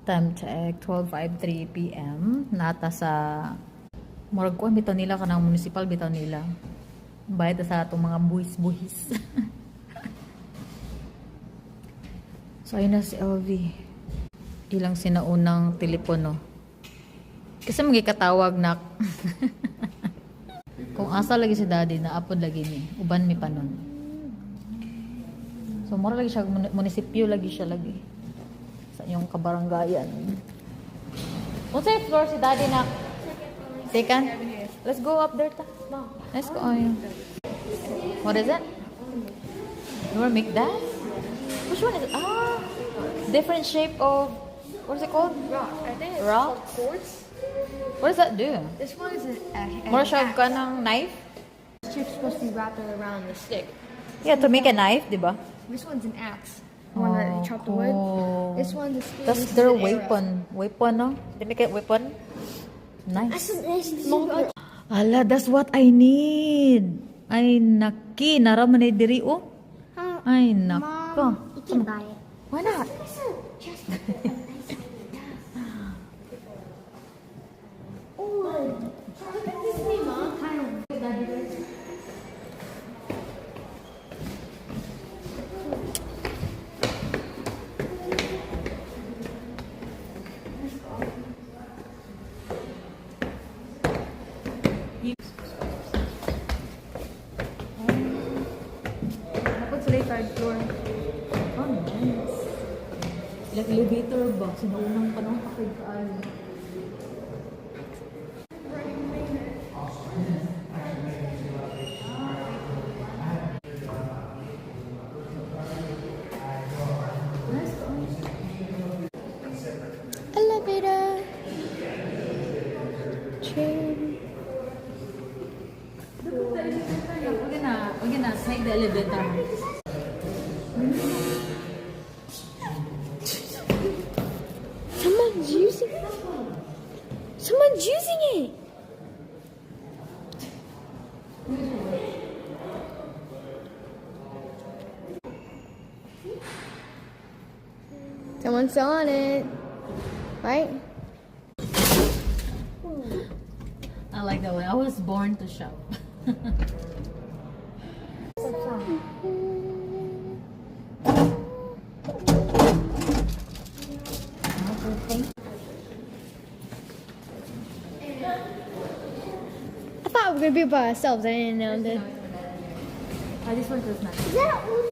Time check, 12:53 p.m. Nata sa murag ko bitaw nila kanang municipal bitaw nila. Bayad sa atong mga buhis-buhis. So ayun na si LV. Ilang sinaunang telepono. Kasi magikatawag na kung asa lagi si daddy na apod lagi ni uban mi panon. So mura lagi siya munisipyo lagi siya lagi sa yung kabaranggayan. Unsay floor si daddy na? Second. Let's go up there ta. Let's go. Oh, yeah. What is it? You wanna make that? Which one is it? Ah, different shape of what is it called? Rock. I think it's Rock? called quartz. What does that do? This one is an More siya axe. ka ng knife? This chip's supposed to be wrapped around the stick. Yeah, to make a knife, di ba? This one's an axe. The one that you chop the wood. cool. This one's a spear. That's This is their an arrow. weapon. Weapon, no? They make it weapon. Nice. Longer. Ala, that's what I need. Ay, naki. Naraman ay diri, oh. Ay, nako. You can buy it. Why not? What's the third floor? Oh, nice. Like elevator ba? Sinaunang panahon pa kayo kaayo. Elevator. Train. We're gonna take the elevator. Someone's using it. Someone's using it. Someone's selling it. Right? I like that one. I was born to shop. I thought we were gonna be by ourselves. I didn't know that. This one is nice. Is that old